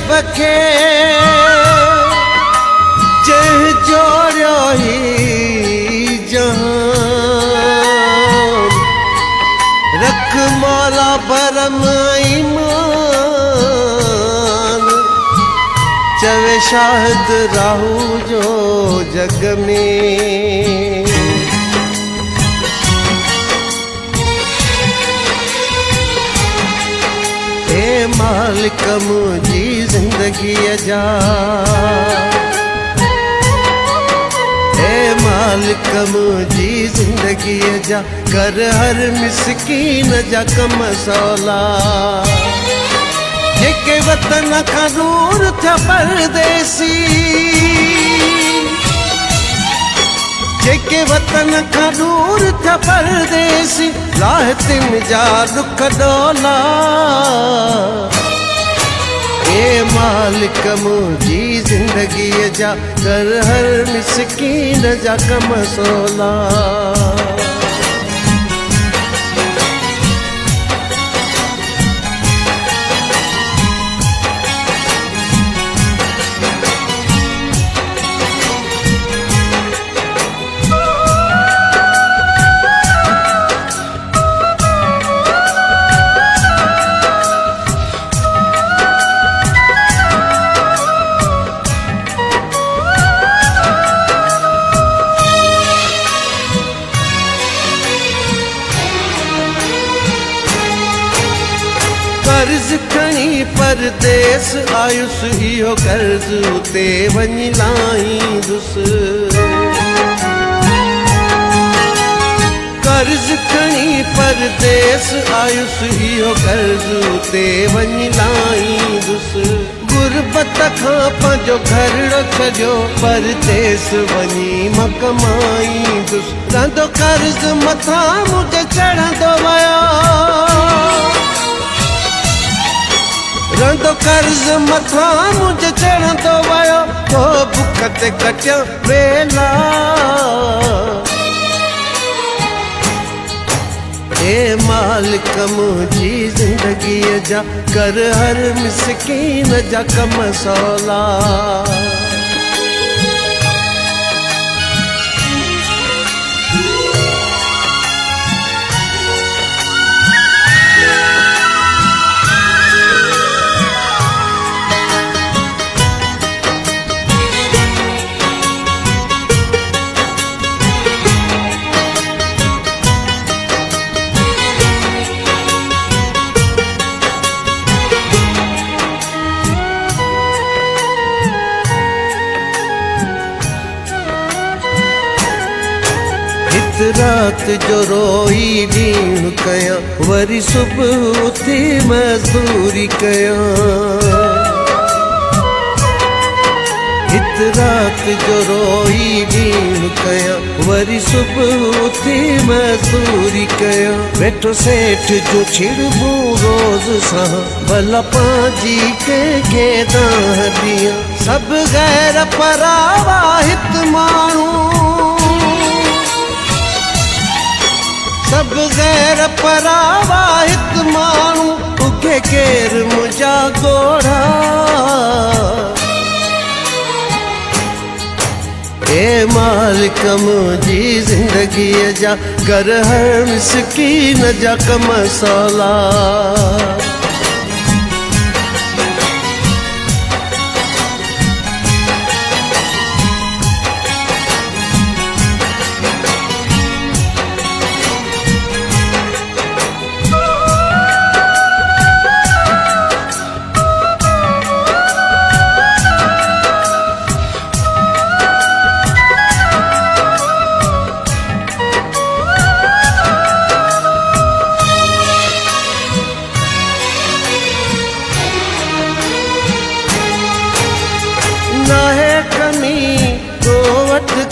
बखे जह जोड़ियो ही जहान रख मौला भरम ईमान चवे शाहिद राहू जो जग में मालिक मुझी जिंदगी जा ए मालिक मुझी जिंदगी जा कर हर मिसकीन जा कम सौला जेके वतन खां दूर थिया परदेसी जेके वतन खां दूर थिया परदेसी लाह तिन जा दुख डोला ए मालिक मुझी जिंदगी जा कर हर मिसकीन जा कम सौला कर्ज खणी परदेस आयुस इहो कर्ज उते वञी लाहींदुसि कर्ज खणी परदेस आयुस इहो कर्ज उते वञी लाहींदुसि गुरबत खां पंहिंजो घरड़ो छॾियो परदेस वञी मां कमाईंदुसि रहंदो कर्ज मथां मुंहिंजे चढ़ंदो वियो रंदो कर्ज मथां मुंहिंजे चढ़ंदो वियो तो बुख ते कटिया वेला ए मालिक मुंहिंजी जिंदगी जा कर हर मिसकीन जा कम सौला रात जो रोई ॾींहुं कयां वरी सुबुह उथी मज़दूरी कयां हित रात जो रोई ॾींहुं कयां वरी सुबुह उथी मज़दूरी कयां वेठो सेठ जो छिड़बूं रोज़ सां भला पंहिंजी कंहिंखे दाह ॾियां सभु गैर परावा हित माण्हू सब गैर परावा हित माण्हू उखे केर मुंहिंजा गोढ़ा ए मालिक मुंहिंजी जिंदगी जा कर हर मिसकीन जा कम सौला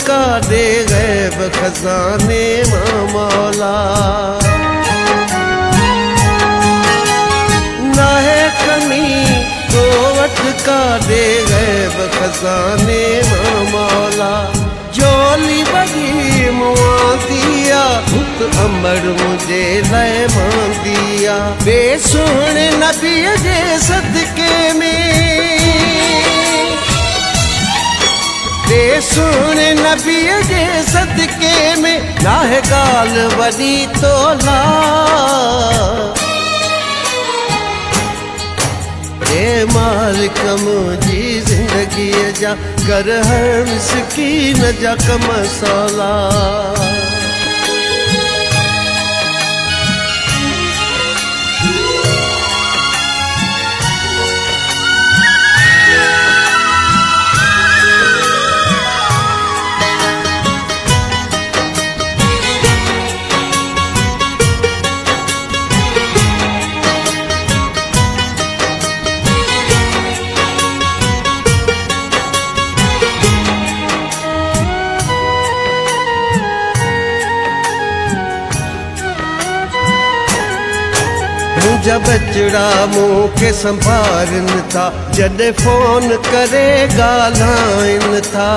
का दे गैब खजाने मां मौला ना है कमी तो वट का दे गैब खजाने मां मौला जोली बगी मुआ दिया भुत अमर मुझे लय मां दिया बेसुण नबी जे सदके में सुने नबीअ जे सदके में नाहे ॻाल्हि वॾी तोला। हे मालिक मुंहिंजी ज़िंदगीअ जा कर हर मिसकीन जा कम सवला। मुंहिंजा बचड़ा मूंखे संभारनि था, जॾहिं फोन करे ॻाल्हाइनि था।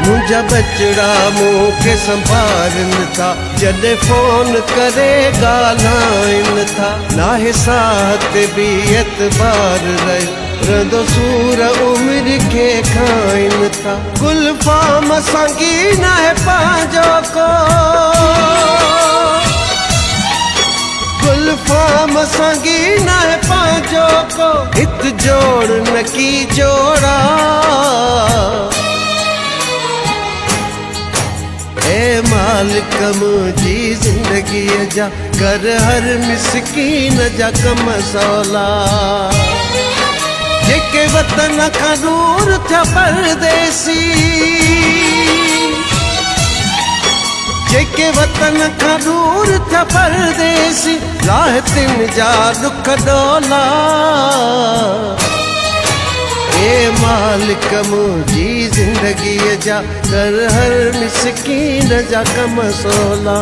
मुंहिंजा बचड़ा मूंखे संभारनि था, जॾहिं फोन करे ॻाल्हाइनि था। नाहे साथ बि एतबार रहंदो सूर उमिरि खे खाइनि था। गुलफाम संगी नाहे पंहिंजो को, गुलफाम संगी नाहे पंहिंजो को, हित जोड़ न की जोड़ा। हे मालिक मुंहिंजी ज़िंदगीअ जा कर हर मिसकीन जा कम सवला। जेके वतन खां दूर थिया परदेसी, जेके वतन खां दूर थिया परदेसी, राहतिन जा दुख डोला। हे मालिक मुंहिंजी ज़िंदगीअ जा कर हर मिसकीन जा कम सवला।